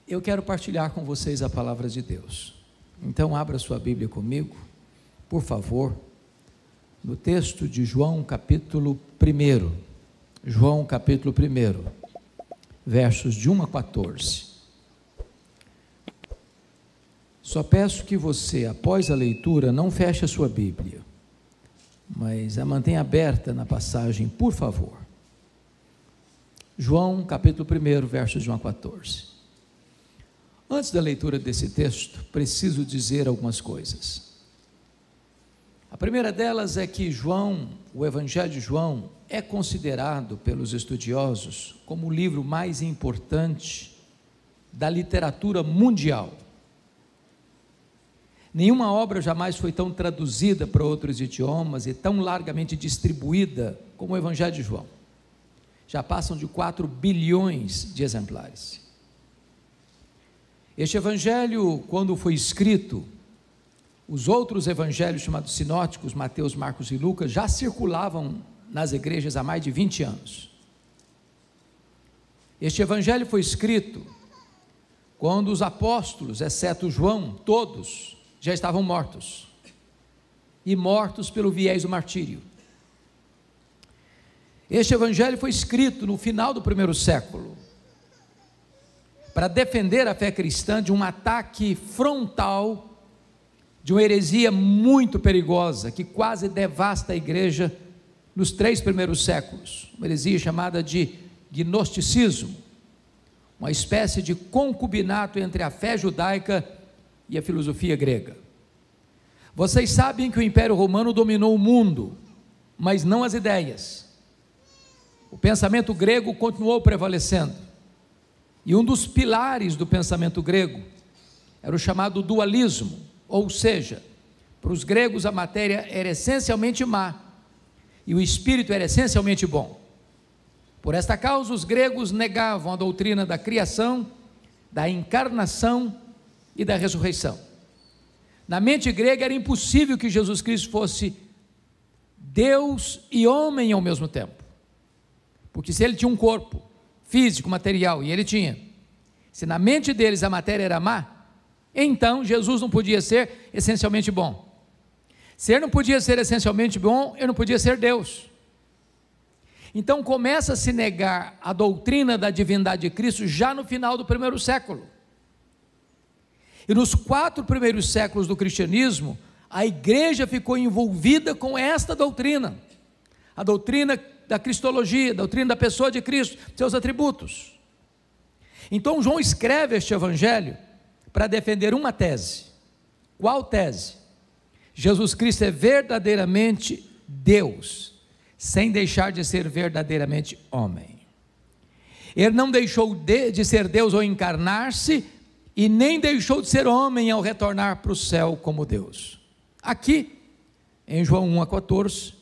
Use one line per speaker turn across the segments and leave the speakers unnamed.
Eu quero partilhar com vocês a palavra de Deus. Então abra sua Bíblia comigo, por favor, no texto de João capítulo 1. João capítulo 1, versos de 1 a 14. Só peço que você, após a leitura, não feche a sua Bíblia, mas a mantenha aberta na passagem, por favor. João capítulo 1, versos de 1 a 14. Antes da leitura desse texto, preciso dizer algumas coisas. A primeira delas é que João, o Evangelho de João, é considerado pelos estudiosos como o livro mais importante da literatura mundial. Nenhuma obra jamais foi tão traduzida para outros idiomas e tão largamente distribuída como o Evangelho de João. Já passam de 4 bilhões de exemplares. Este evangelho, quando foi escrito, os outros evangelhos chamados sinóticos, Mateus, Marcos e Lucas, já circulavam nas igrejas há mais de 20 anos. Este evangelho foi escrito quando os apóstolos, exceto João, todos já estavam mortos, e mortos pelo viés do martírio. Este evangelho foi escrito no final do primeiro século, para defender a fé cristã de um ataque frontal, de uma heresia muito perigosa, que quase devasta a igreja nos 3 primeiros séculos, uma heresia chamada de gnosticismo, uma espécie de concubinato entre a fé judaica e a filosofia grega. Vocês sabem que o Império Romano dominou o mundo, mas não as ideias. O pensamento grego continuou prevalecendo, e um dos pilares do pensamento grego era o chamado dualismo, ou seja, para os gregos a matéria era essencialmente má, e o espírito era essencialmente bom. Por esta causa os gregos negavam a doutrina da criação, da encarnação e da ressurreição. Na mente grega era impossível que Jesus Cristo fosse Deus e homem ao mesmo tempo, porque se ele tinha um corpo físico, material, e ele tinha, se na mente deles a matéria era má, então Jesus não podia ser essencialmente bom. Se ele não podia ser essencialmente bom, ele não podia ser Deus. Então começa a se negar a doutrina da divindade de Cristo já no final do primeiro século. E nos 4 primeiros séculos do cristianismo, a igreja ficou envolvida com esta doutrina, a doutrina da cristologia, a doutrina da pessoa de Cristo, seus atributos. Então João escreve este evangelho para defender uma tese. Qual tese? Jesus Cristo é verdadeiramente Deus, sem deixar de ser verdadeiramente homem. Ele não deixou de ser Deus ao encarnar-se, e nem deixou de ser homem ao retornar para o céu como Deus. Aqui, em João 1 a 14,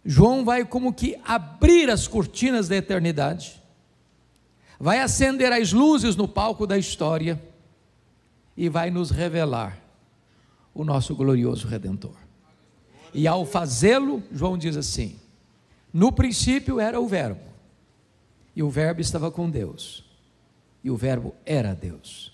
João vai como que abrir as cortinas da eternidade, vai acender as luzes no palco da história, e vai nos revelar o nosso glorioso Redentor. E ao fazê-lo, João diz assim: no princípio era o Verbo, e o Verbo estava com Deus, e o Verbo era Deus.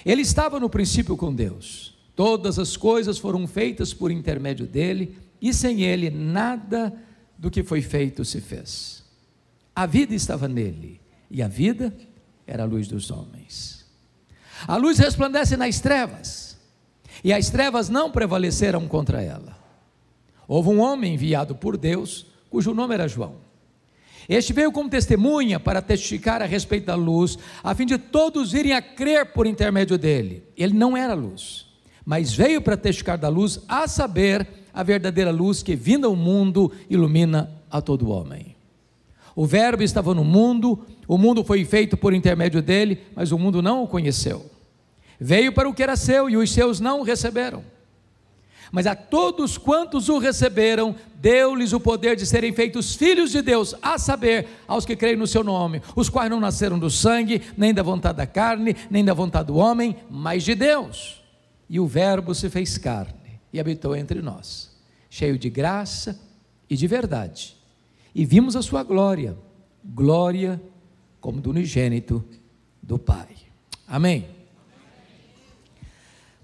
Ele estava no princípio com Deus. Todas as coisas foram feitas por intermédio dele, e sem ele nada do que foi feito se fez. A vida estava nele, e a vida era a luz dos homens. A luz resplandece nas trevas, e as trevas não prevaleceram contra ela. Houve um homem enviado por Deus, cujo nome era João. Este veio como testemunha para testificar a respeito da luz, a fim de todos virem a crer por intermédio dele. Ele não era luz, mas veio para testificar da luz, a saber, a verdadeira luz que, vinda ao mundo, ilumina a todo homem. O Verbo estava no mundo, o mundo foi feito por intermédio dele, mas o mundo não o conheceu. Veio para o que era seu, e os seus não o receberam. Mas a todos quantos o receberam, deu-lhes o poder de serem feitos filhos de Deus, a saber, aos que creem no seu nome, os quais não nasceram do sangue, nem da vontade da carne, nem da vontade do homem, mas de Deus. E o Verbo se fez carne, e habitou entre nós, cheio de graça e de verdade, e vimos a sua glória, glória como do unigênito do Pai. Amém?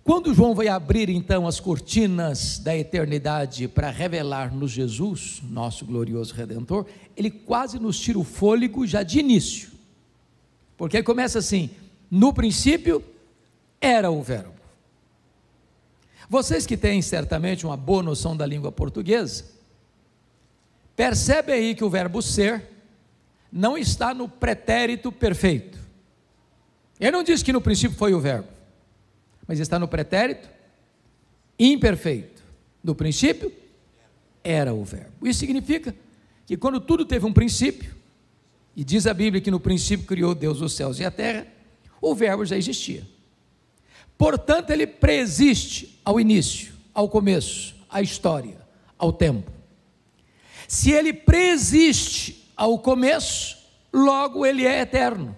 Quando João vai abrir então as cortinas da eternidade para revelar-nos Jesus, nosso glorioso Redentor, ele quase nos tira o fôlego já de início, porque ele começa assim: no princípio era o Verbo. Vocês que têm certamente uma boa noção da língua portuguesa, percebem aí que o verbo ser não está no pretérito perfeito. Ele não diz que no princípio foi o verbo, mas está no pretérito imperfeito. No princípio era o verbo. Isso significa que quando tudo teve um princípio, e diz a Bíblia que no princípio criou Deus os céus e a terra, o verbo já existia. Portanto, ele preexiste ao início, ao começo, à história, ao tempo. Se ele preexiste ao começo, logo ele é eterno.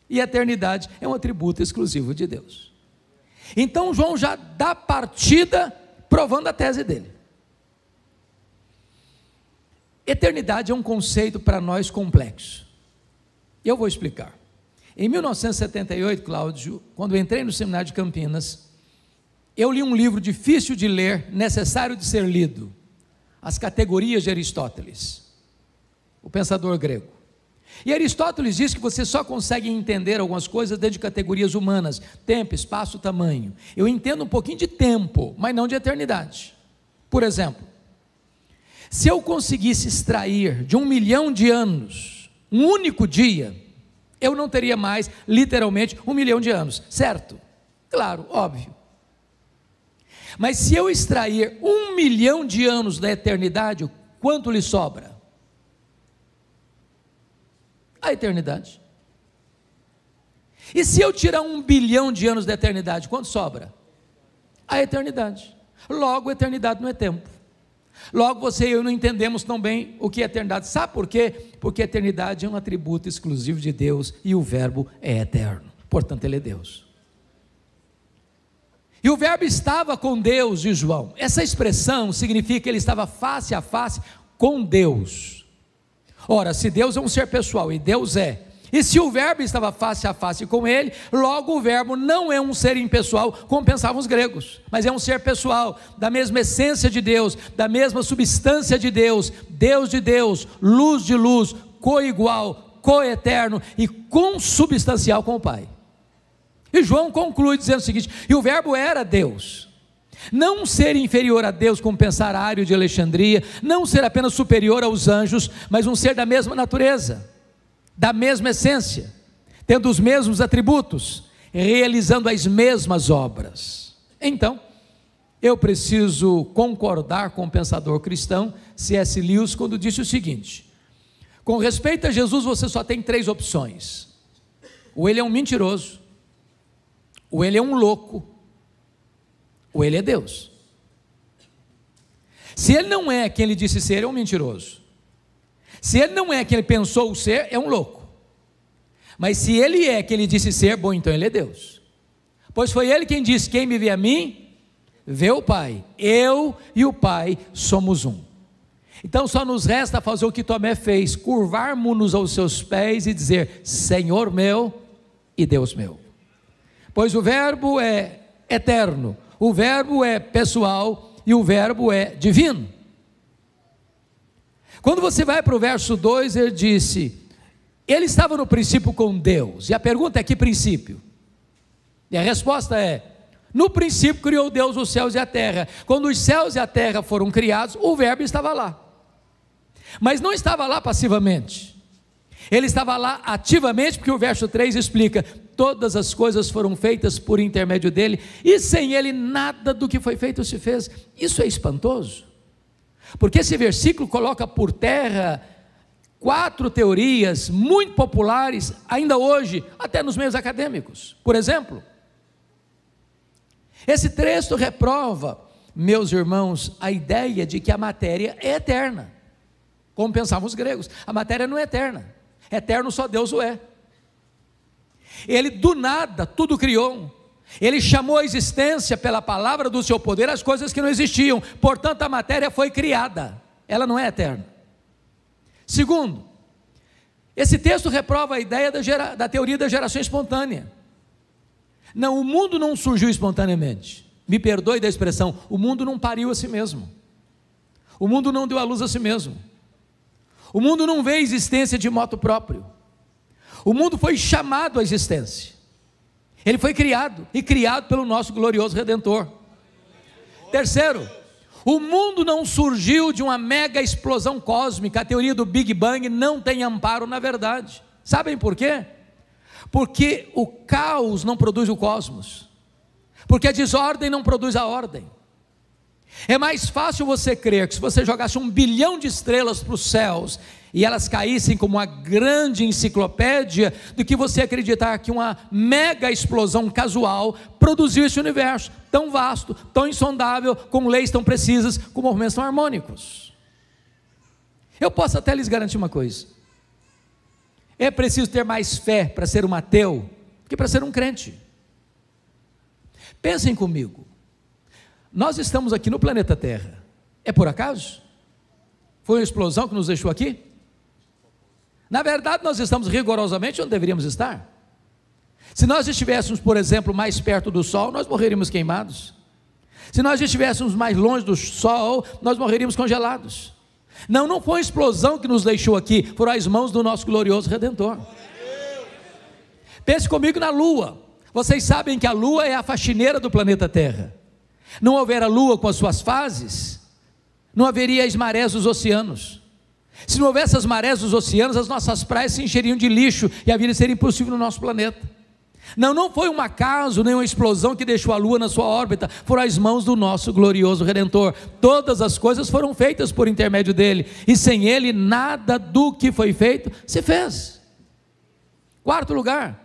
E a eternidade é um atributo exclusivo de Deus. Então João já dá partida provando a tese dele. Eternidade é um conceito para nós complexo. Eu vou explicar. Em 1978, Cláudio, quando eu entrei no seminário de Campinas, eu li um livro difícil de ler, necessário de ser lido, As Categorias de Aristóteles, o pensador grego. E Aristóteles diz que você só consegue entender algumas coisas dentro de categorias humanas: tempo, espaço, tamanho. Eu entendo um pouquinho de tempo, mas não de eternidade. Por exemplo, se eu conseguisse extrair de 1 milhão de anos um único dia, eu não teria mais, literalmente, 1 milhão de anos, certo? Claro, óbvio. Mas se eu extrair 1 milhão de anos da eternidade, quanto lhe sobra? A eternidade. E se eu tirar 1 bilhão de anos da eternidade, quanto sobra? A eternidade. Logo, a eternidade não é tempo. Logo, você e eu não entendemos tão bem o que é eternidade. Sabe por quê? Porque a eternidade é um atributo exclusivo de Deus e o verbo é eterno, portanto ele é Deus. E o verbo estava com Deus, diz João. Essa expressão significa que ele estava face a face com Deus. Ora, se Deus é um ser pessoal, e Deus é, e se o verbo estava face a face com ele, logo o verbo não é um ser impessoal, como pensavam os gregos, mas é um ser pessoal, da mesma essência de Deus, da mesma substância de Deus, Deus de Deus, luz de luz, coigual, coeterno e consubstancial com o Pai. E João conclui dizendo o seguinte: e o verbo era Deus. Não um ser inferior a Deus, como pensar Ário de Alexandria, não um ser apenas superior aos anjos, mas um ser da mesma natureza, da mesma essência, tendo os mesmos atributos, realizando as mesmas obras. Então, eu preciso concordar com o pensador cristão C.S. Lewis quando disse o seguinte: com respeito a Jesus, você só tem 3 opções: ou ele é um mentiroso, ou ele é um louco, ou ele é Deus. Se ele não é quem ele disse ser, é um mentiroso. Se ele não é quem ele pensou ser, é um louco. Mas se ele é quem ele disse ser, bom, então ele é Deus. Pois foi ele quem disse: quem me vê a mim, vê o Pai. Eu e o Pai somos um. Então só nos resta fazer o que Tomé fez: curvarmos-nos aos seus pés e dizer: Senhor meu e Deus meu. Pois o verbo é eterno, o verbo é pessoal e o verbo é divino. Quando você vai para o verso 2, ele disse: ele estava no princípio com Deus. E a pergunta é: que princípio? E a resposta é: no princípio criou Deus os céus e a terra. Quando os céus e a terra foram criados, o verbo estava lá, mas não estava lá passivamente, ele estava lá ativamente, porque o verso 3 explica: todas as coisas foram feitas por intermédio dele, e sem ele nada do que foi feito se fez. Isso é espantoso, porque esse versículo coloca por terra 4 teorias muito populares ainda hoje, até nos meios acadêmicos. Por exemplo, esse texto reprova, meus irmãos, a ideia de que a matéria é eterna, como pensavam os gregos. A matéria não é eterna, eterno só Deus o é. Ele do nada tudo criou, ele chamou a existência pela palavra do seu poder as coisas que não existiam, portanto a matéria foi criada, ela não é eterna. Segundo, Esse texto reprova a ideia da teoria da geração espontânea. Não, o mundo não surgiu espontaneamente. Me perdoe da expressão, o mundo não pariu a si mesmo. O mundo não deu à luz a si mesmo. O mundo não veio à existência de moto próprio. O mundo foi chamado à existência. Ele foi criado, e criado pelo nosso glorioso Redentor. Terceiro, o mundo não surgiu de uma mega explosão cósmica. A teoria do Big Bang não tem amparo na verdade. Sabem por quê? Porque o caos não produz o cosmos. Porque a desordem não produz a ordem. É mais fácil você crer que se você jogasse 1 bilhão de estrelas para os céus e elas caíssem como uma grande enciclopédia, do que você acreditar que uma mega explosão casual produziu esse universo tão vasto, tão insondável, com leis tão precisas, com movimentos tão harmônicos. Eu posso até lhes garantir uma coisa: é preciso ter mais fé para ser um ateu que para ser um crente. Pensem comigo, nós estamos aqui no planeta Terra, é por acaso? Foi uma explosão que nos deixou aqui? Na verdade, nós estamos rigorosamente onde deveríamos estar. Se nós estivéssemos, por exemplo, mais perto do Sol, nós morreríamos queimados. Se nós estivéssemos mais longe do Sol, nós morreríamos congelados. Não foi a explosão que nos deixou aqui, foram as mãos do nosso glorioso Redentor. Pense comigo na Lua. Vocês sabem que a Lua é a faxineira do planeta Terra. Não houver a Lua com as suas fases, não haveria as marés dos oceanos. Se não houvesse as marés dos oceanos, as nossas praias se encheriam de lixo e a vida seria impossível no nosso planeta. Não foi um acaso, nem uma explosão que deixou a Lua na sua órbita, foram as mãos do nosso glorioso Redentor. Todas as coisas foram feitas por intermédio dele, e sem ele nada do que foi feito se fez. Quarto lugar,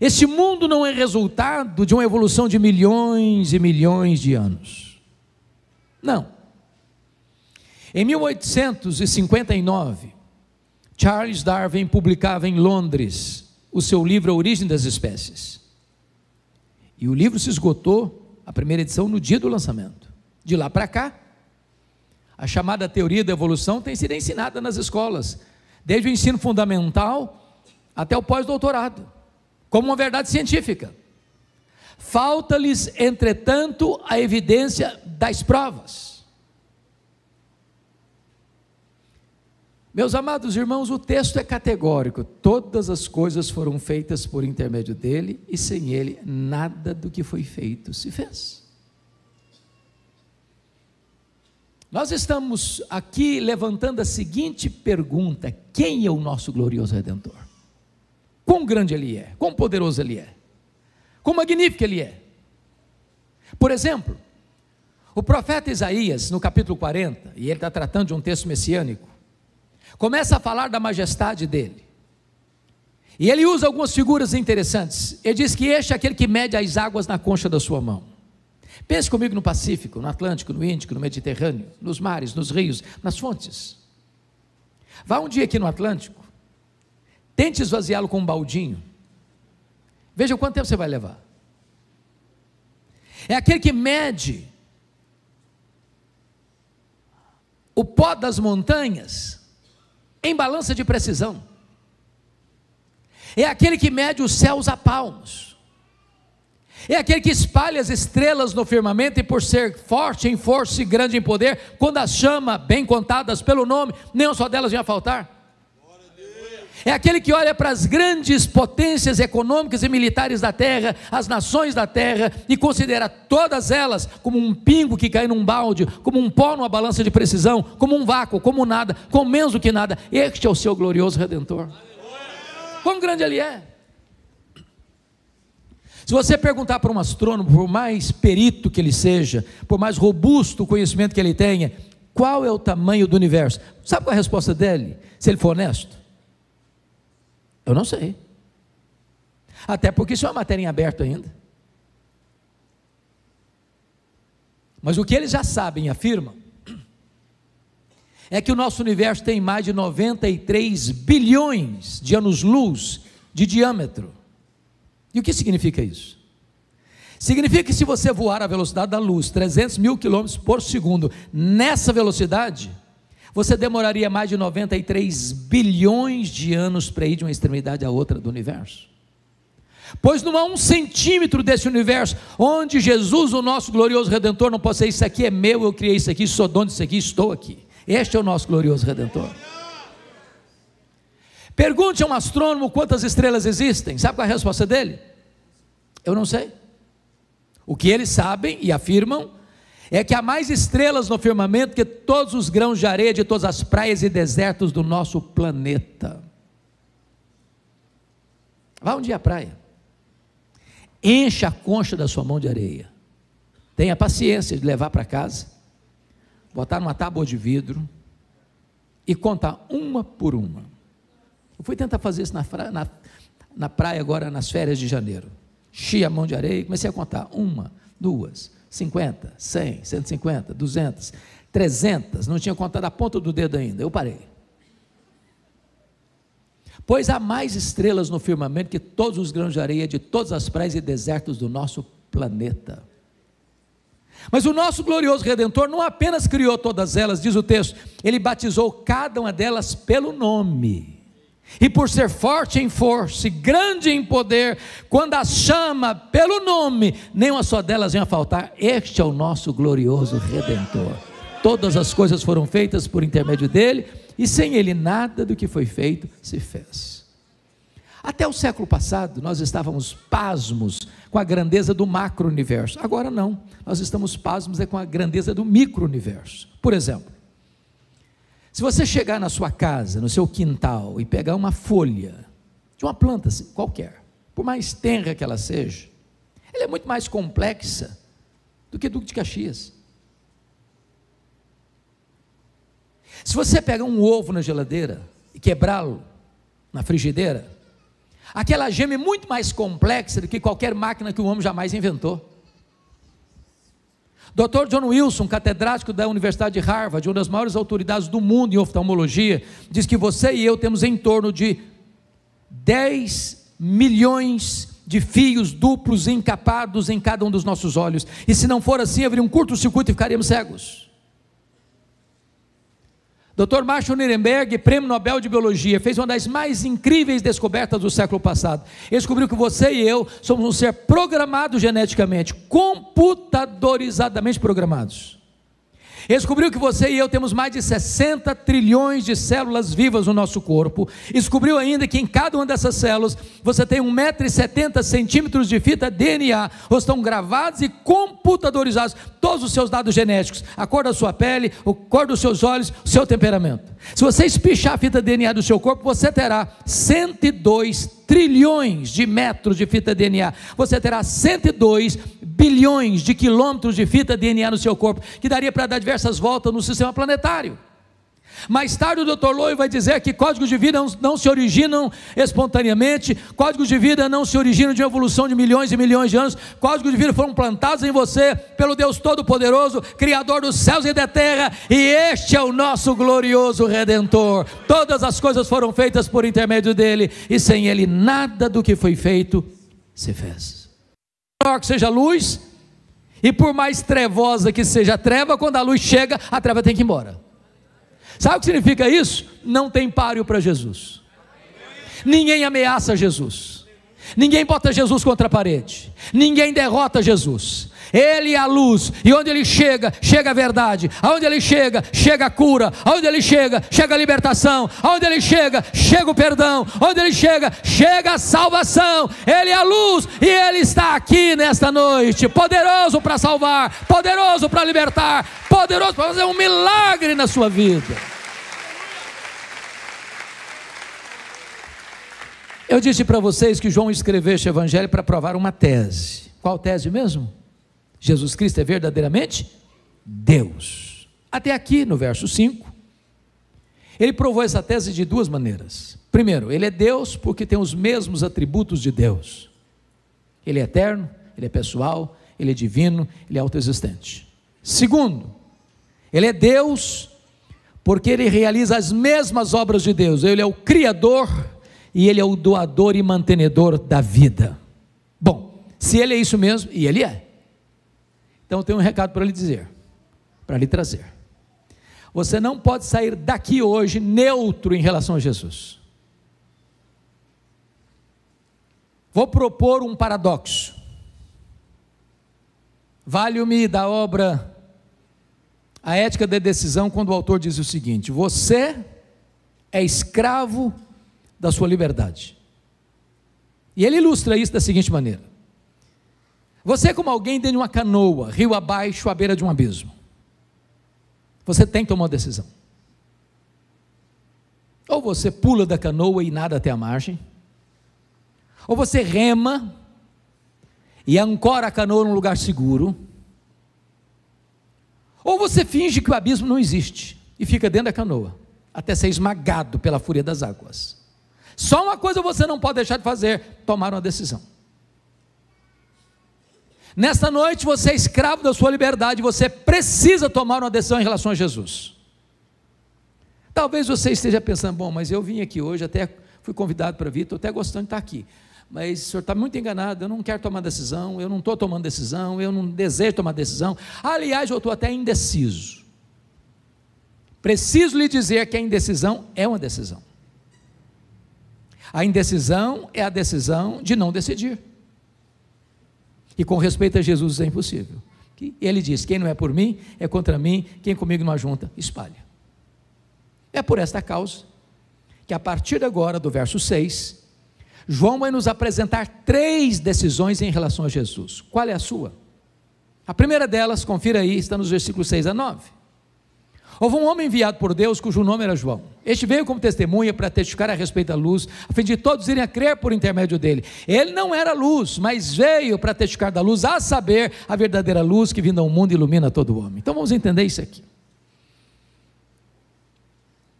este mundo não é resultado de uma evolução de milhões e milhões de anos. Não. Em 1859, Charles Darwin publicava em Londres o seu livro A Origem das Espécies. E o livro se esgotou, a primeira edição, no dia do lançamento. De lá para cá, a chamada teoria da evolução tem sido ensinada nas escolas, desde o ensino fundamental até o pós-doutorado, como uma verdade científica. Falta-lhes, entretanto, a evidência das provas. Meus amados irmãos, o texto é categórico: todas as coisas foram feitas por intermédio dele, e sem ele nada do que foi feito se fez. Nós estamos aqui levantando a seguinte pergunta: quem é o nosso glorioso Redentor? Quão grande ele é, quão poderoso ele é, quão magnífico ele é. Por exemplo, o profeta Isaías, no capítulo 40, e ele está tratando de um texto messiânico, começa a falar da majestade dele, e ele usa algumas figuras interessantes. Ele diz que este é aquele que mede as águas na concha da sua mão. Pense comigo no Pacífico, no Atlântico, no Índico, no Mediterrâneo, nos mares, nos rios, nas fontes. Vá um dia aqui no Atlântico, tente esvaziá-lo com um baldinho, veja quanto tempo você vai levar. É aquele que mede o pó das montanhas em balança de precisão. É aquele que mede os céus a palmos. É aquele que espalha as estrelas no firmamento, e por ser forte em força e grande em poder, quando as chama, bem contadas pelo nome, nenhuma só delas ia faltar. É aquele que olha para as grandes potências econômicas e militares da terra, as nações da terra, e considera todas elas como um pingo que cai num balde, como um pó numa balança de precisão, como um vácuo, como nada, como menos do que nada. Este é o seu glorioso Redentor. Quão grande ele é! Se você perguntar para um astrônomo, por mais perito que ele seja, por mais robusto o conhecimento que ele tenha, qual é o tamanho do universo, sabe qual é a resposta dele, se ele for honesto? Eu não sei. Até porque isso é uma matéria em aberto ainda. Mas o que eles já sabem e afirmam é que o nosso universo tem mais de 93 bilhões de anos-luz de diâmetro. E o que significa isso? Significa que se você voar à velocidade da luz, 300 mil quilômetros por segundo, nessa velocidade, você demoraria mais de 93 bilhões de anos para ir de uma extremidade à outra do universo? Pois não há um centímetro desse universo onde Jesus, o nosso glorioso Redentor, não possa dizer: isso aqui é meu, eu criei isso aqui, sou dono disso aqui, estou aqui. Este é o nosso glorioso Redentor. Pergunte a um astrônomo quantas estrelas existem. Sabe qual é a resposta dele? Eu não sei. O que eles sabem e afirmam é que há mais estrelas no firmamento que todos os grãos de areia de todas as praias e desertos do nosso planeta. Vá um dia à praia, encha a concha da sua mão de areia, tenha paciência de levar para casa, botar numa tábua de vidro e contar uma por uma. Eu fui tentar fazer isso na praia agora nas férias de janeiro. Enchi a mão de areia e comecei a contar: 1, 2, 50, 100, 150, 200, 300, não tinha contado a ponta do dedo ainda, eu parei. Pois há mais estrelas no firmamento que todos os grãos de areia de todas as praias e desertos do nosso planeta. Mas o nosso glorioso Redentor não apenas criou todas elas, diz o texto, ele batizou cada uma delas pelo nome. E por ser forte em força e grande em poder, quando as chama pelo nome, nenhuma só delas vem a faltar. Este é o nosso glorioso Redentor. Todas as coisas foram feitas por intermédio dele, e sem ele nada do que foi feito se fez. Até o século passado nós estávamos pasmos com a grandeza do macro-universo. Agora não, nós estamos pasmos com a grandeza do micro-universo. Por exemplo, se você chegar na sua casa, no seu quintal, e pegar uma folha de uma planta qualquer, por mais tenra que ela seja, ela é muito mais complexa do que Duque de Caxias. Se você pegar um ovo na geladeira e quebrá-lo na frigideira, aquela gema é muito mais complexa do que qualquer máquina que o homem jamais inventou. Dr. John Wilson, catedrático da Universidade de Harvard, uma das maiores autoridades do mundo em oftalmologia, diz que você e eu temos em torno de 10 milhões de fios duplos encapados em cada um dos nossos olhos, e se não for assim, haveria um curto-circuito e ficaríamos cegos. Dr. Marshall Nirenberg, prêmio Nobel de Biologia, fez uma das mais incríveis descobertas do século passado. Ele descobriu que você e eu somos um ser programado geneticamente, computadorizadamente programados. Ele descobriu que você e eu temos mais de 60 trilhões de células vivas no nosso corpo. E descobriu ainda que em cada uma dessas células você tem 1,70 m de fita DNA, ou estão gravados e computadorizados todos os seus dados genéticos, a cor da sua pele, a cor dos seus olhos, o seu temperamento. Se você espichar a fita DNA do seu corpo, você terá 102 trilhões de metros de fita DNA, você terá 102 bilhões de quilômetros de fita DNA no seu corpo, que daria para dar diversas voltas no sistema planetário. Mais tarde o Dr. Lowe vai dizer que códigos de vida não se originam espontaneamente, códigos de vida não se originam de uma evolução de milhões e milhões de anos, códigos de vida foram plantados em você pelo Deus Todo-Poderoso, Criador dos céus e da terra, e este é o nosso glorioso Redentor. Todas as coisas foram feitas por intermédio dele, e sem ele nada do que foi feito se fez. Por maior que seja a luz, e por mais trevosa que seja a treva, quando a luz chega, a treva tem que ir embora. Sabe o que significa isso? Não tem páreo para Jesus. Ninguém ameaça Jesus. Ninguém bota Jesus contra a parede. Ninguém derrota Jesus. Ele é a luz, e onde ele chega, chega a verdade. Aonde ele chega, chega a cura. Aonde ele chega, chega a libertação. Aonde ele chega, chega o perdão. Onde ele chega, chega a salvação. Ele é a luz, e ele está aqui nesta noite, poderoso para salvar, poderoso para libertar, poderoso para fazer um milagre na sua vida. Eu disse para vocês que João escreveu este evangelho para provar uma tese. Qual tese mesmo? Jesus Cristo é verdadeiramente Deus. Até aqui no verso 5, ele provou essa tese de duas maneiras. Primeiro, ele é Deus porque tem os mesmos atributos de Deus. Ele é eterno, ele é pessoal, ele é divino, ele é autoexistente. Segundo, ele é Deus porque ele realiza as mesmas obras de Deus. Ele é o Criador e ele é o doador e mantenedor da vida. Bom, se ele é isso mesmo, e ele é, então eu tenho um recado para lhe dizer, para lhe trazer. Você não pode sair daqui hoje neutro em relação a Jesus. Vou propor um paradoxo. Vale-me da obra A Ética da Decisão, quando o autor diz o seguinte: você é escravo da sua liberdade. E ele ilustra isso da seguinte maneira: você é como alguém dentro de uma canoa, rio abaixo, à beira de um abismo. Você tem que tomar uma decisão. Ou você pula da canoa e nada até a margem, ou você rema e ancora a canoa num lugar seguro, ou você finge que o abismo não existe e fica dentro da canoa até ser esmagado pela fúria das águas. Só uma coisa você não pode deixar de fazer: tomar uma decisão. Nesta noite você é escravo da sua liberdade, você precisa tomar uma decisão em relação a Jesus. Talvez você esteja pensando: bom, mas eu vim aqui hoje, até fui convidado para vir, estou até gostando de estar aqui, mas o senhor está muito enganado, eu não quero tomar decisão, eu não estou tomando decisão, eu não desejo tomar decisão, aliás, eu estou até indeciso. Preciso lhe dizer que a indecisão é uma decisão. A indecisão é a decisão de não decidir. E com respeito a Jesus é impossível. Ele diz: quem não é por mim, é contra mim, quem comigo não ajunta, espalha. É por esta causa que a partir de agora, do verso 6, João vai nos apresentar 3 decisões em relação a Jesus. Qual é a sua? A primeira delas, confira aí, está nos versículos 6 a 9. Houve um homem enviado por Deus, cujo nome era João. Este veio como testemunha para testificar a respeito da luz, a fim de todos irem a crer por intermédio dele. Ele não era luz, mas veio para testificar da luz, a saber, a verdadeira luz que vindo ao mundo ilumina todo homem. Então vamos entender isso aqui.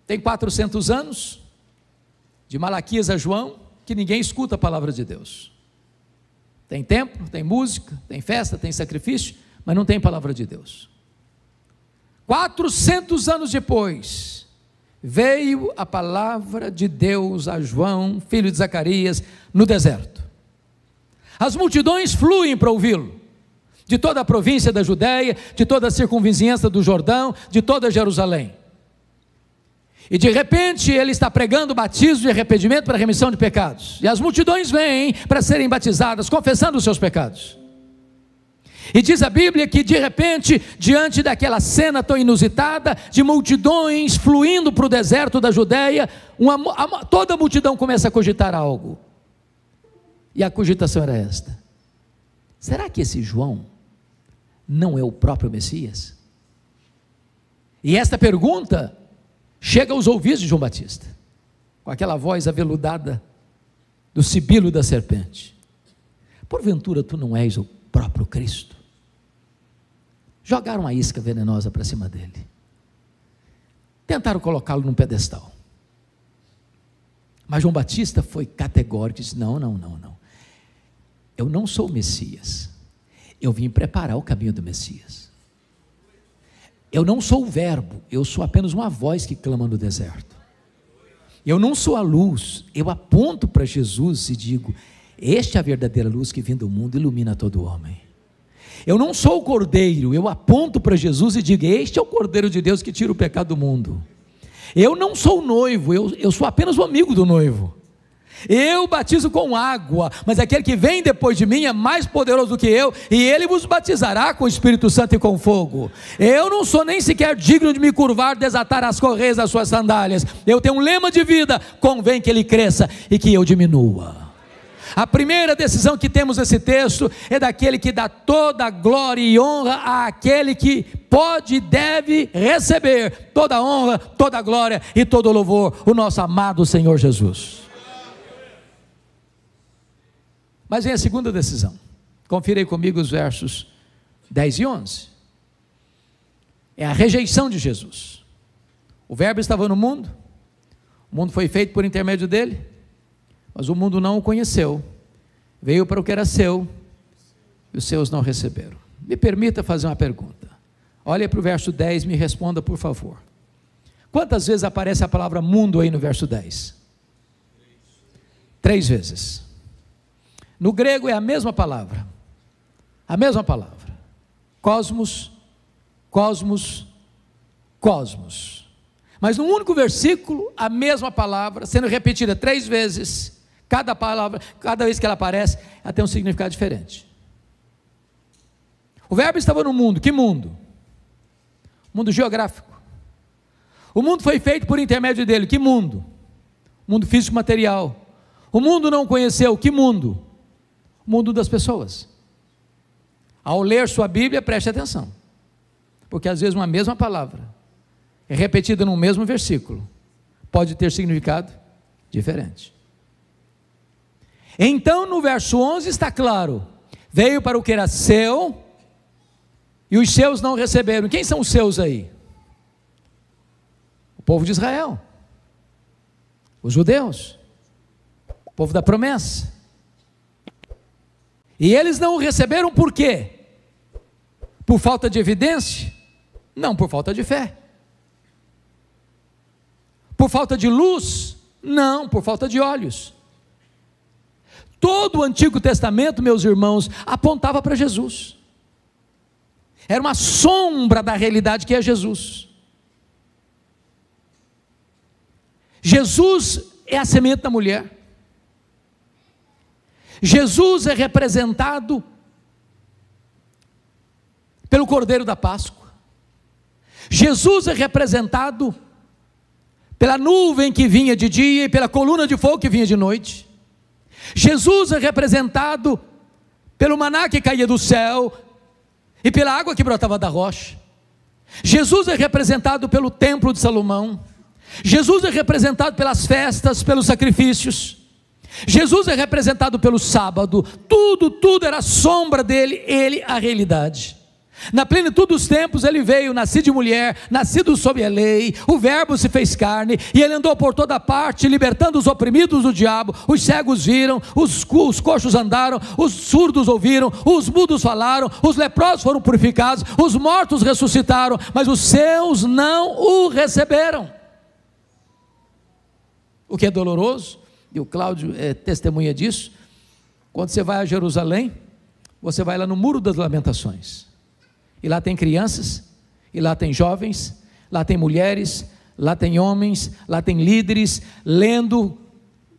Tem 400 anos, de Malaquias a João, que ninguém escuta a palavra de Deus. Tem templo, tem música, tem festa, tem sacrifício, mas não tem palavra de Deus. 400 anos depois, veio a palavra de Deus a João, filho de Zacarias, no deserto. As multidões fluem para ouvi-lo, de toda a província da Judéia, de toda a circunvizinhança do Jordão, de toda Jerusalém. E de repente ele está pregando o batismo de arrependimento para a remissão de pecados, e as multidões vêm para serem batizadas, confessando os seus pecados. E diz a Bíblia que de repente, diante daquela cena tão inusitada, de multidões fluindo para o deserto da Judéia, toda a multidão começa a cogitar algo. E a cogitação era esta: será que esse João não é o próprio Messias? E esta pergunta chega aos ouvidos de João Batista, com aquela voz aveludada do sibilo da serpente: porventura tu não és o próprio Cristo? Jogaram uma isca venenosa para cima dele, tentaram colocá-lo num pedestal, mas João Batista foi categórico e disse: não, eu não sou o Messias, eu vim preparar o caminho do Messias. Eu não sou o verbo, eu sou apenas uma voz que clama no deserto. Eu não sou a luz, eu aponto para Jesus e digo: esta é a verdadeira luz que vem do mundo, ilumina todo homem. Eu não sou o cordeiro, eu aponto para Jesus e digo: este é o cordeiro de Deus que tira o pecado do mundo. Eu não sou o noivo, eu sou apenas o amigo do noivo. Eu batizo com água, mas aquele que vem depois de mim é mais poderoso do que eu, e ele vos batizará com o Espírito Santo e com fogo. Eu não sou nem sequer digno de me curvar, desatar as correias das suas sandálias. Eu tenho um lema de vida: convém que ele cresça e que eu diminua. A primeira decisão que temos nesse texto é daquele que dá toda a glória e honra àquele que pode e deve receber toda a honra, toda a glória e todo o louvor, o nosso amado Senhor Jesus. Mas vem a segunda decisão. Confira aí comigo os versos 10 e 11. É a rejeição de Jesus. O verbo estava no mundo, o mundo foi feito por intermédio dele, mas o mundo não o conheceu. Veio para o que era seu, e os seus não receberam. Me permita fazer uma pergunta. Olha para o verso 10, me responda por favor. Quantas vezes aparece a palavra mundo aí no verso 10? 3 vezes. No grego é a mesma palavra. A mesma palavra. Cosmos, cosmos, cosmos. Mas num único versículo, a mesma palavra, sendo repetida 3 vezes, cada palavra, cada vez que ela aparece, ela tem um significado diferente. O verbo estava no mundo. Que mundo? Mundo geográfico. O mundo foi feito por intermédio dele. Que mundo? Mundo físico material. O mundo não conheceu. Que mundo? O mundo das pessoas. Ao ler sua Bíblia, preste atenção, porque às vezes uma mesma palavra é repetida no mesmo versículo, pode ter significado diferente. Então no verso 11 está claro: veio para o que era seu, e os seus não receberam. Quem são os seus aí? O povo de Israel, os judeus, o povo da promessa. E eles não o receberam por quê? Por falta de evidência? Não, por falta de fé. Por falta de luz? Não, por falta de olhos. Todo o Antigo Testamento, meus irmãos, apontava para Jesus. Era uma sombra da realidade que é Jesus. Jesus é a semente da mulher. Jesus é representado pelo Cordeiro da Páscoa. Jesus é representado pela nuvem que vinha de dia e pela coluna de fogo que vinha de noite. Jesus é representado pelo maná que caía do céu e pela água que brotava da rocha. Jesus é representado pelo templo de Salomão. Jesus é representado pelas festas, pelos sacrifícios. Jesus é representado pelo sábado. Tudo era sombra dele, ele a realidade. Na plenitude dos tempos ele veio, nascido de mulher, nascido sob a lei, o verbo se fez carne, e ele andou por toda parte, libertando os oprimidos do diabo. Os cegos viram, os coxos andaram, os surdos ouviram, os mudos falaram, os leprosos foram purificados, os mortos ressuscitaram, mas os seus não o receberam. O que é doloroso, e o Cláudio é testemunha disso, quando você vai a Jerusalém, você vai lá no Muro das Lamentações, e lá tem crianças, e lá tem jovens, lá tem mulheres, lá tem homens, lá tem líderes, lendo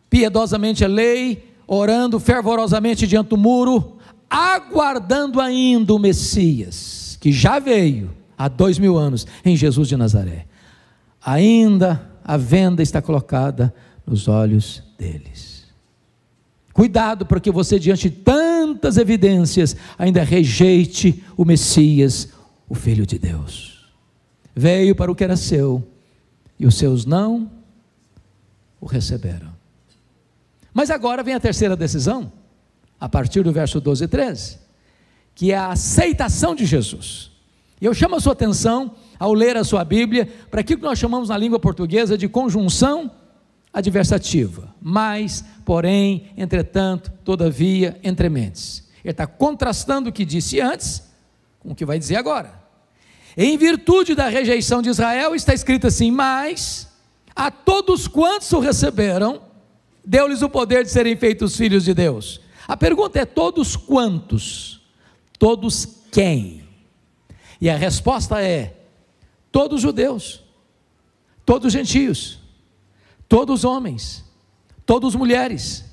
piedosamente a lei, orando fervorosamente diante do muro, aguardando ainda o Messias, que já veio há 2000 anos, em Jesus de Nazaré. Ainda a venda está colocada nos olhos deles. Cuidado para que você, diante de tantas evidências, ainda rejeite o Messias, o Filho de Deus. Veio para o que era seu, e os seus não o receberam. Mas agora vem a terceira decisão, a partir do verso 12 e 13, que é a aceitação de Jesus. E eu chamo a sua atenção, ao ler a sua Bíblia, para aquilo que nós chamamos na língua portuguesa de conjunção adversativa: mas, porém, entretanto, todavia, entrementes. Ele está contrastando o que disse antes com o que vai dizer agora. Em virtude da rejeição de Israel, está escrito assim: mas a todos quantos o receberam, deu-lhes o poder de serem feitos filhos de Deus. A pergunta é: todos quantos? Todos quem? E a resposta é: todos judeus, todos gentios, todos homens, todos mulheres,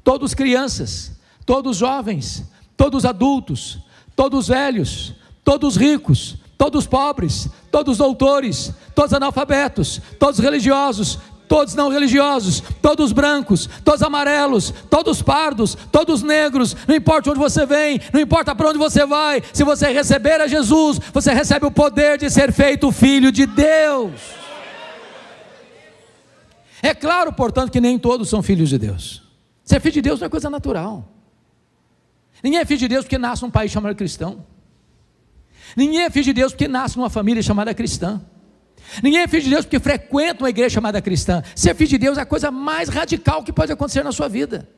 todos crianças, todos jovens, todos adultos, todos velhos, todos ricos, todos pobres, todos doutores, todos analfabetos, todos religiosos, todos não religiosos, todos brancos, todos amarelos, todos pardos, todos negros. Não importa onde você vem, não importa para onde você vai, se você receber a Jesus, você recebe o poder de ser feito filho de Deus. É claro, portanto, que nem todos são filhos de Deus. Ser filho de Deus não é coisa natural. Ninguém é filho de Deus porque nasce num país chamado cristão. Ninguém é filho de Deus porque nasce numa família chamada cristã. Ninguém é filho de Deus porque frequenta uma igreja chamada cristã. Ser filho de Deus é a coisa mais radical que pode acontecer na sua vida.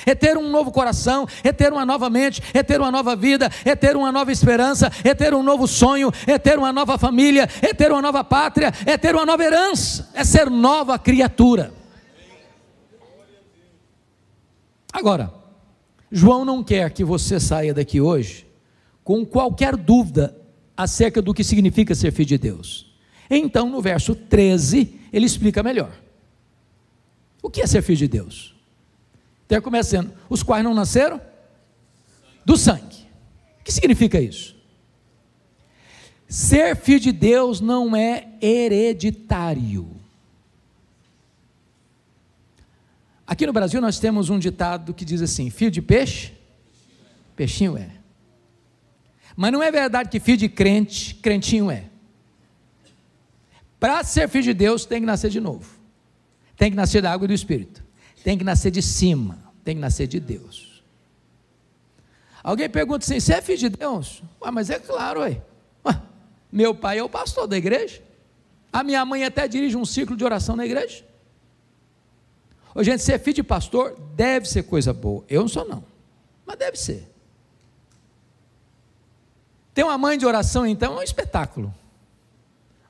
É ter um novo coração, é ter uma nova mente, é ter uma nova vida, é ter uma nova esperança, é ter um novo sonho, é ter uma nova família, é ter uma nova pátria, é ter uma nova herança, é ser nova criatura. Agora, João não quer que você saia daqui hoje com qualquer dúvida acerca do que significa ser filho de Deus. Então, no verso 13, ele explica melhor. O que é ser filho de Deus? Então, ele começa dizendo, os quais não nasceram do sangue. O que significa isso? Ser filho de Deus não é hereditário. Aqui no Brasil nós temos um ditado que diz assim, filho de peixe, peixinho é. Mas não é verdade que filho de crente, crentinho é. Para ser filho de Deus tem que nascer de novo. Tem que nascer da água e do Espírito. Tem que nascer de cima, tem que nascer de Deus. Alguém pergunta assim, você é filho de Deus? Mas é claro, meu pai é o pastor da igreja, a minha mãe até dirige um círculo de oração na igreja. Gente, ser filho de pastor deve ser coisa boa, eu não sou não, mas deve ser. Ter uma mãe de oração então é um espetáculo,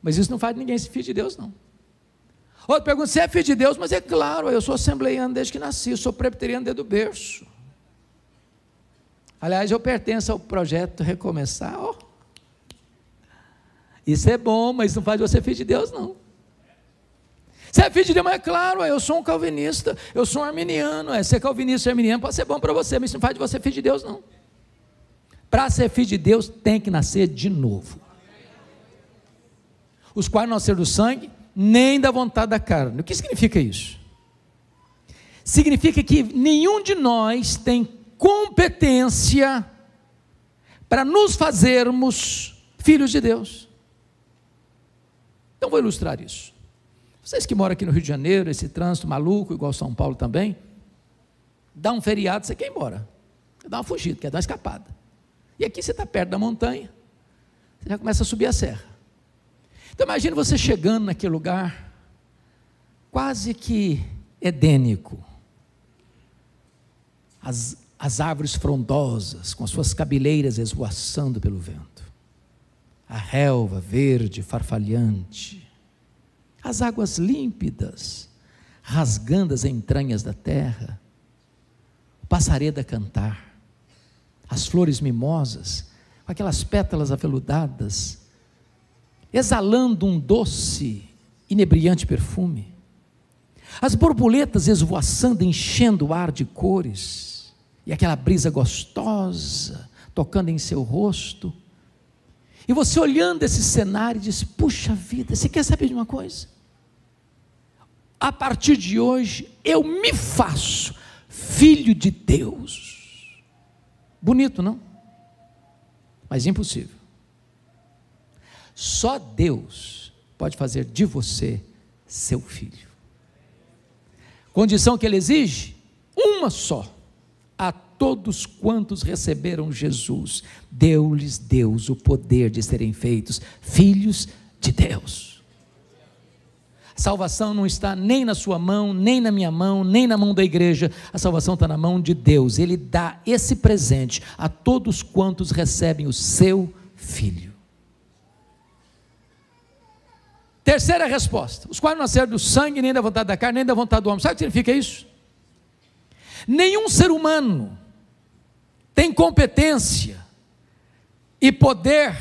mas isso não faz ninguém ser filho de Deus não. Outro pergunta, você é filho de Deus? Mas é claro, eu sou assembleiano desde que nasci, eu sou presbiteriano desde o berço. Aliás, eu pertenço ao projeto Recomeçar. Isso é bom, mas não faz você filho de Deus não. Você é filho de Deus, mas é claro, eu sou um calvinista, eu sou um arminiano, ser calvinista e arminiano pode ser bom para você, mas isso não faz de você filho de Deus não. Para ser filho de Deus tem que nascer de novo. Os quais não nasceram do sangue, nem da vontade da carne. O que significa isso? Significa que nenhum de nós tem competência para nos fazermos filhos de Deus. Então vou ilustrar isso. Vocês que moram aqui no Rio de Janeiro, esse trânsito maluco, igual São Paulo também, dá um feriado, você quer ir embora, quer dar uma fugida, quer dar uma escapada, e aqui você está perto da montanha, você já começa a subir a serra. Então imagine você chegando naquele lugar, quase que edênico, as árvores frondosas, com as suas cabeleiras esvoaçando pelo vento, a relva verde farfalhante, as águas límpidas, rasgando as entranhas da terra, o passaredo a cantar, as flores mimosas, com aquelas pétalas aveludadas, exalando um doce, inebriante perfume, as borboletas esvoaçando, enchendo o ar de cores, e aquela brisa gostosa, tocando em seu rosto, e você olhando esse cenário diz, puxa vida, você quer saber de uma coisa? A partir de hoje, eu me faço filho de Deus. Bonito, não? Mas impossível. Só Deus pode fazer de você seu filho. Condição que ele exige? Uma só. A todos quantos receberam Jesus, deu-lhes Deus o poder de serem feitos filhos de Deus. A salvação não está nem na sua mão, nem na minha mão, nem na mão da igreja. A salvação está na mão de Deus. Ele dá esse presente a todos quantos recebem o seu filho. Terceira resposta, os quais não nasceram do sangue, nem da vontade da carne, nem da vontade do homem. Sabe o que significa isso? Nenhum ser humano tem competência e poder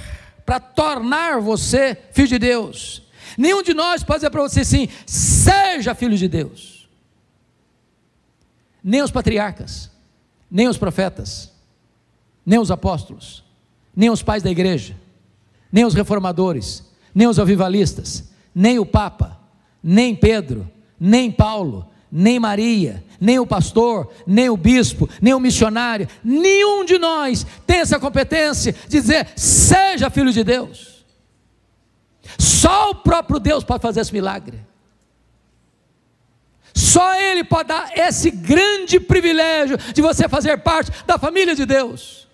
para tornar você filho de Deus. Nenhum de nós pode dizer para você assim, seja filho de Deus. Nem os patriarcas, nem os profetas, nem os apóstolos, nem os pais da igreja, nem os reformadores, nem os avivalistas, nem o Papa, nem Pedro, nem Paulo, nem Maria, nem o pastor, nem o bispo, nem o missionário, nenhum de nós tem essa competência de dizer, seja filho de Deus. Só o próprio Deus pode fazer esse milagre. Só Ele pode dar esse grande privilégio de você fazer parte da família de Deus.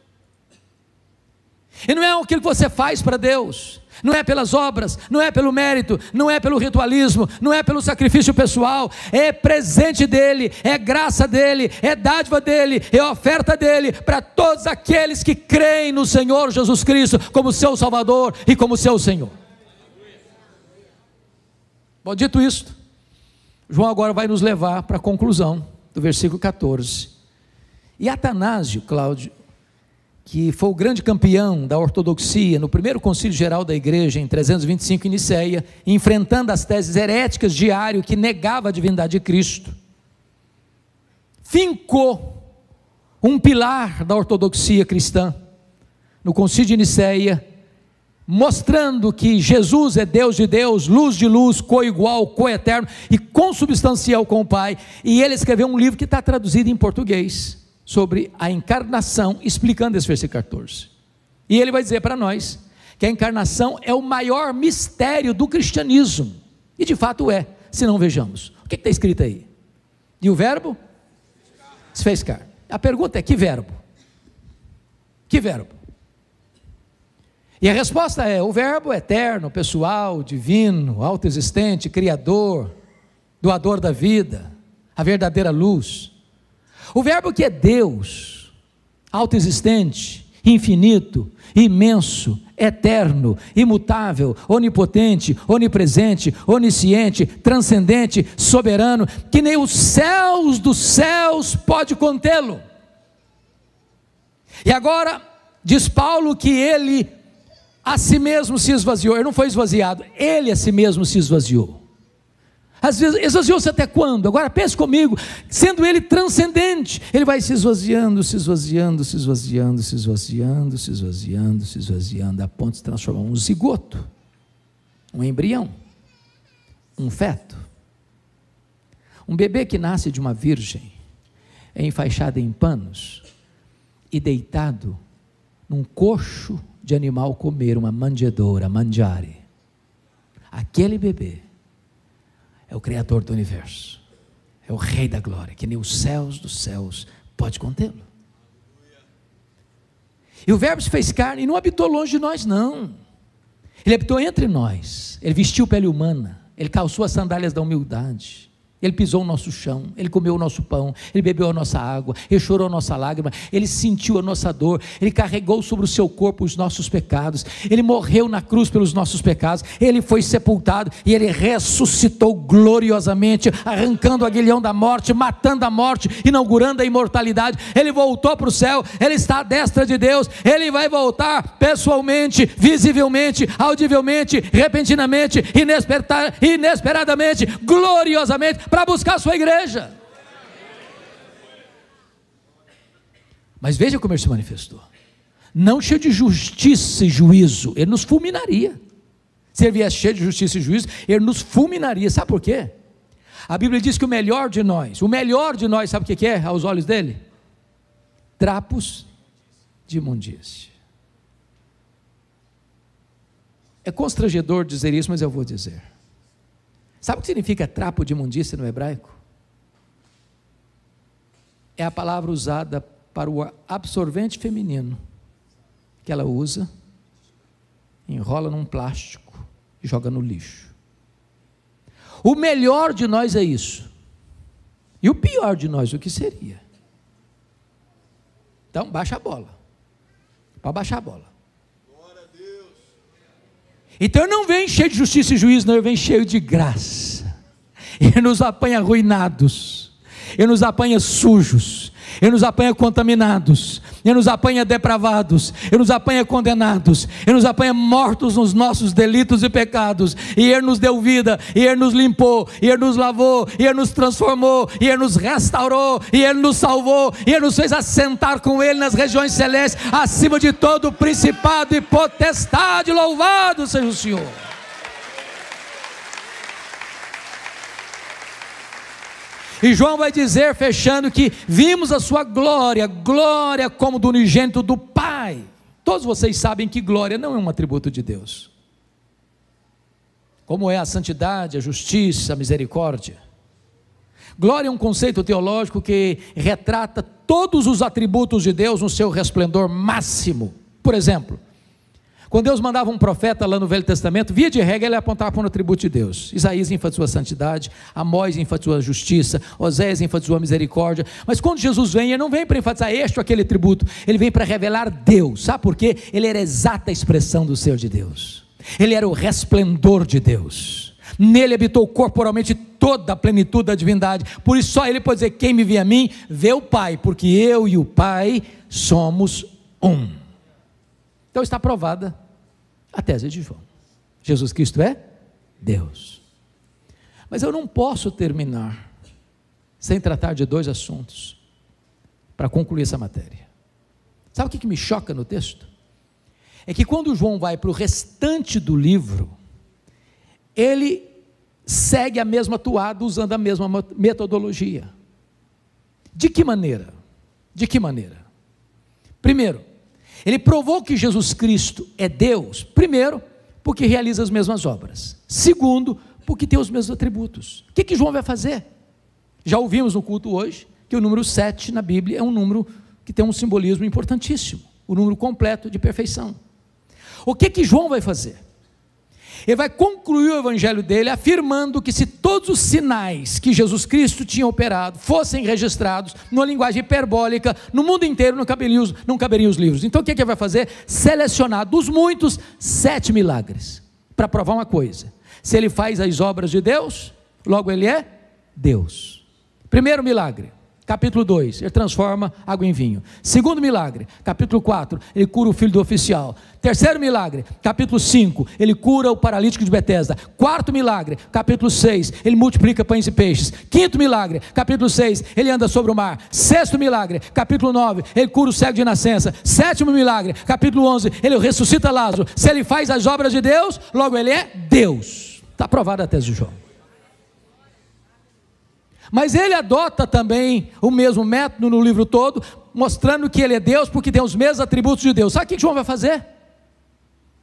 E não é aquilo que você faz para Deus, não é pelas obras, não é pelo mérito, não é pelo ritualismo, não é pelo sacrifício pessoal, é presente dEle, é graça dEle, é dádiva dEle, é oferta dEle, para todos aqueles que creem no Senhor Jesus Cristo, como seu Salvador e como seu Senhor. Bom, dito isto, João agora vai nos levar para a conclusão do versículo 14, e Atanásio, Cláudio, que foi o grande campeão da ortodoxia no primeiro concílio geral da igreja, em 325 em Nicéia, enfrentando as teses heréticas de Ário, que negava a divindade de Cristo, fincou um pilar da ortodoxia cristã no concílio de Nicéia, mostrando que Jesus é Deus de Deus, luz de luz, coigual, coeterno e consubstancial com o Pai. E ele escreveu um livro que está traduzido em português, sobre a encarnação, explicando esse versículo 14. E ele vai dizer para nós que a encarnação é o maior mistério do cristianismo, e de fato é, se não vejamos. O que está escrito aí? E o verbo se fez carne. A pergunta é: que verbo? Que verbo? E a resposta é: o verbo eterno, pessoal, divino, autoexistente, criador, doador da vida, a verdadeira luz. O verbo que é Deus, autoexistente, infinito, imenso, eterno, imutável, onipotente, onipresente, onisciente, transcendente, soberano, que nem os céus dos céus pode contê-lo. E agora diz Paulo que ele a si mesmo se esvaziou. Ele não foi esvaziado, ele a si mesmo se esvaziou. Às vezes, esvaziou-se até quando? Agora pense comigo, sendo ele transcendente, ele vai se esvaziando, se esvaziando, se esvaziando, se esvaziando, se esvaziando, se esvaziando, a ponto de se transformar um zigoto, um embrião, um feto. Um bebê que nasce de uma virgem, é enfaixado em panos e deitado num coxo de animal comer, uma manjedoura, mangiare. Aquele bebê é o Criador do universo, é o Rei da glória, que nem os céus dos céus pode contê-lo. E o verbo se fez carne e não habitou longe de nós, não. Ele habitou entre nós, ele vestiu pele humana, ele calçou as sandálias da humildade, ele pisou o nosso chão, ele comeu o nosso pão, ele bebeu a nossa água, ele chorou a nossa lágrima, ele sentiu a nossa dor, ele carregou sobre o seu corpo os nossos pecados, ele morreu na cruz pelos nossos pecados, ele foi sepultado e ele ressuscitou gloriosamente, arrancando o aguilhão da morte, matando a morte, inaugurando a imortalidade. Ele voltou para o céu, ele está à destra de Deus, ele vai voltar pessoalmente, visivelmente, audivelmente, repentinamente, inesperadamente, gloriosamente, para buscar a sua igreja. Mas veja como ele se manifestou, não cheio de justiça e juízo, ele nos fulminaria. Se ele viesse cheio de justiça e juízo, ele nos fulminaria. Sabe por quê? A Bíblia diz que o melhor de nós, sabe o que é aos olhos dele? Trapos de imundícia. É constrangedor dizer isso, mas eu vou dizer. Sabe o que significa trapo de imundícia no hebraico? É a palavra usada para o absorvente feminino, que ela usa, enrola num plástico e joga no lixo. O melhor de nós é isso. E o pior de nós, o que seria? Então, baixa a bola. Para baixar a bola. Então ele não vem cheio de justiça e juízo, não, ele vem cheio de graça. Ele nos apanha arruinados, ele nos apanha sujos, ele nos apanha contaminados, ele nos apanha depravados, ele nos apanha condenados, ele nos apanha mortos nos nossos delitos e pecados, e ele nos deu vida, e ele nos limpou, e ele nos lavou, e ele nos transformou, e ele nos restaurou, e ele nos salvou, e ele nos fez assentar com ele nas regiões celestes, acima de todo principado e potestade. Louvado seja o Senhor. E João vai dizer, fechando, que vimos a sua glória, glória como do unigênito do Pai. Todos vocês sabem que glória não é um atributo de Deus, como é a santidade, a justiça, a misericórdia. Glória é um conceito teológico que retrata todos os atributos de Deus no seu resplendor máximo. Por exemplo, quando Deus mandava um profeta lá no Velho Testamento, via de regra ele apontava para um atributo de Deus. Isaías enfatizou a santidade, Amós enfatizou a justiça, Oséias enfatizou a misericórdia. Mas quando Jesus vem, ele não vem para enfatizar este ou aquele atributo, ele vem para revelar Deus. Sabe por quê? Ele era a exata expressão do ser de Deus, ele era o resplendor de Deus, nele habitou corporalmente toda a plenitude da divindade. Por isso só ele pode dizer: quem me vê a mim, vê o Pai, porque eu e o Pai somos um. Então está aprovada a tese de João. Jesus Cristo é Deus. Mas eu não posso terminar sem tratar de dois assuntos para concluir essa matéria. Sabe o que me choca no texto? É que quando João vai para o restante do livro, ele segue a mesma toada, usando a mesma metodologia. De que maneira? De que maneira? Primeiro, ele provou que Jesus Cristo é Deus, primeiro, porque realiza as mesmas obras. Segundo, porque tem os mesmos atributos. O que João vai fazer? Já ouvimos no culto hoje, que o número 7 na Bíblia é um número que tem um simbolismo importantíssimo, o número completo de perfeição. O que João vai fazer? Ele vai concluir o evangelho dele afirmando que se todos os sinais que Jesus Cristo tinha operado fossem registrados numa linguagem hiperbólica, no mundo inteiro não caberiam os livros. Então o que ele vai fazer? Selecionar dos muitos 7 milagres, para provar uma coisa: se ele faz as obras de Deus, logo ele é Deus. Primeiro milagre, capítulo 2, ele transforma água em vinho. Segundo milagre, capítulo 4, ele cura o filho do oficial. Terceiro milagre, capítulo 5, ele cura o paralítico de Betesda. Quarto milagre, capítulo 6, ele multiplica pães e peixes. Quinto milagre, capítulo 6, ele anda sobre o mar. Sexto milagre, capítulo 9, ele cura o cego de nascença. Sétimo milagre, capítulo 11, ele ressuscita Lázaro. Se ele faz as obras de Deus, logo ele é Deus. Está aprovada a tese de João. Mas ele adota também o mesmo método no livro todo, mostrando que ele é Deus, porque tem os mesmos atributos de Deus. Sabe o que João vai fazer?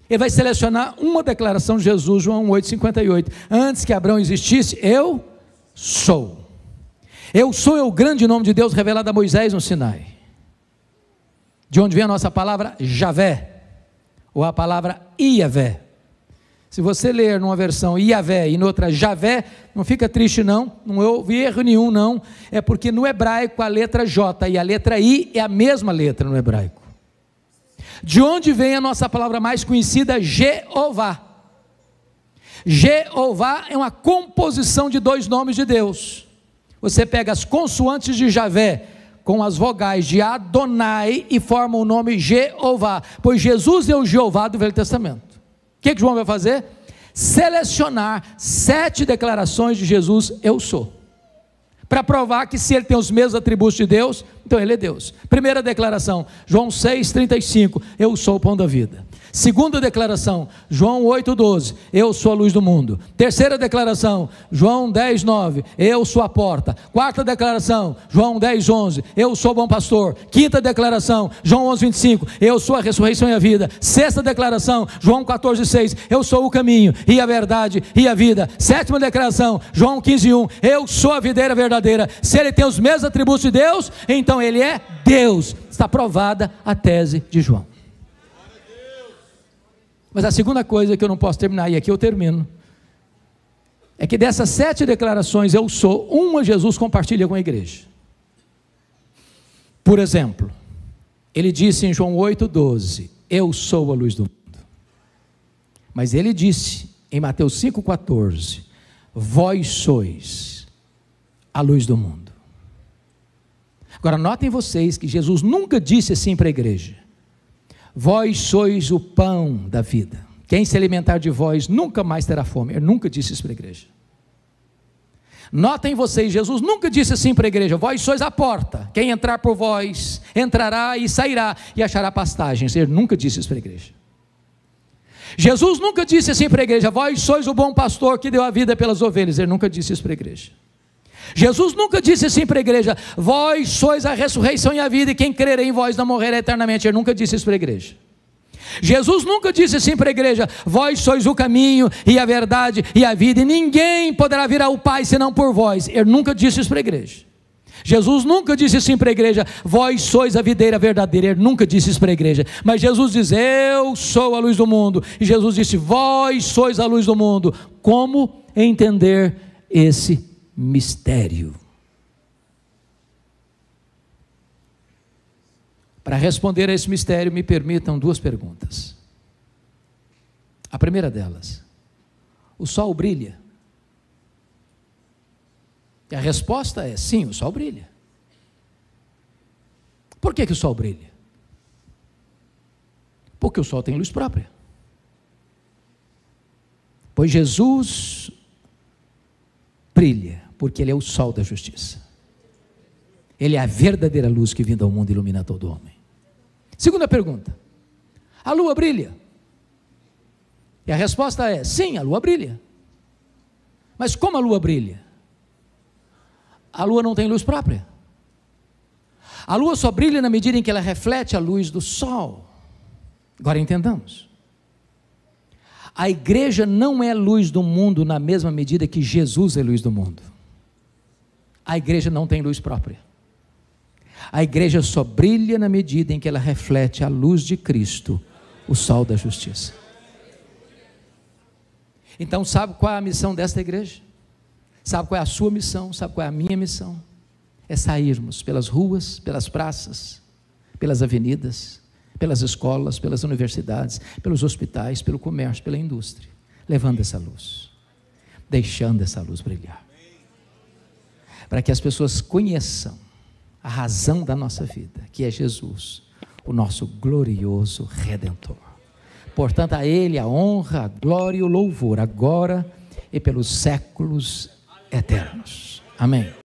Ele vai selecionar uma declaração de Jesus, João 8,58. Antes que Abraão existisse, eu sou. Eu sou é o grande nome de Deus revelado a Moisés no Sinai. De onde vem a nossa palavra Javé, ou a palavra Iavé. Se você ler numa versão Iavé e noutra Javé, não fica triste não houve erro nenhum não, é porque no hebraico a letra J e a letra I é a mesma letra no hebraico. De onde vem a nossa palavra mais conhecida, Jeová? Jeová é uma composição de dois nomes de Deus. Você pega as consoantes de Javé com as vogais de Adonai e forma o nome Jeová, pois Jesus é o Jeová do Velho Testamento. O que João vai fazer? Selecionar 7 declarações de Jesus, eu sou, para provar que se ele tem os mesmos atributos de Deus, então ele é Deus. Primeira declaração, João 6,35, eu sou o pão da vida. Segunda declaração, João 8,12, eu sou a luz do mundo. Terceira declaração, João 10,9, eu sou a porta. Quarta declaração, João 10,11, eu sou o bom pastor. Quinta declaração, João 11,25, eu sou a ressurreição e a vida. Sexta declaração, João 14,6, eu sou o caminho e a verdade e a vida. Sétima declaração, João 15,1, eu sou a videira verdadeira. Se ele tem os mesmos atributos de Deus, então ele é Deus. Está provada a tese de João. Mas a segunda coisa que eu não posso terminar, e aqui eu termino, é que dessas 7 declarações eu sou, uma Jesus compartilha com a igreja. Por exemplo, ele disse em João 8,12, eu sou a luz do mundo. Mas ele disse em Mateus 5,14, vós sois a luz do mundo. Agora notem vocês que Jesus nunca disse assim para a igreja, vós sois o pão da vida, quem se alimentar de vós nunca mais terá fome. Ele nunca disse isso para a igreja. Notem vocês, Jesus nunca disse assim para a igreja, vós sois a porta, quem entrar por vós, entrará e sairá e achará pastagens. Ele nunca disse isso para a igreja. Jesus nunca disse assim para a igreja, vós sois o bom pastor que deu a vida pelas ovelhas. Ele nunca disse isso para a igreja. Jesus nunca disse assim para a igreja, vós sois a ressurreição e a vida, e quem crer em vós não morrerá eternamente. Ele nunca disse isso para a igreja. Jesus nunca disse assim para a igreja, vós sois o caminho e a verdade e a vida, e ninguém poderá vir ao Pai senão por vós. Ele nunca disse isso para a igreja. Jesus nunca disse assim para a igreja, vós sois a videira verdadeira. Ele nunca disse isso para a igreja. Mas Jesus diz, eu sou a luz do mundo, e Jesus disse, vós sois a luz do mundo. Como entender esse mistério? Para responder a esse mistério, me permitam 2 perguntas. A primeira delas, o sol brilha? E a resposta é sim, o sol brilha. Por que o sol brilha? Porque o sol tem luz própria. Pois Jesus brilha, porque Ele é o sol da justiça. Ele é a verdadeira luz que vindo ao mundo ilumina todo homem. Segunda pergunta: a lua brilha? E a resposta é: sim, a lua brilha. Mas como a lua brilha? A lua não tem luz própria. A lua só brilha na medida em que ela reflete a luz do sol. Agora entendamos. A igreja não é luz do mundo na mesma medida que Jesus é luz do mundo. A igreja não tem luz própria. A igreja só brilha na medida em que ela reflete a luz de Cristo, o sol da justiça. Então, sabe qual é a missão desta igreja? Sabe qual é a sua missão? Sabe qual é a minha missão? É sairmos pelas ruas, pelas praças, pelas avenidas, pelas escolas, pelas universidades, pelos hospitais, pelo comércio, pela indústria, levando essa luz, deixando essa luz brilhar, para que as pessoas conheçam a razão da nossa vida, que é Jesus, o nosso glorioso Redentor. Portanto, a Ele a honra, a glória e o louvor, agora e pelos séculos eternos. Amém.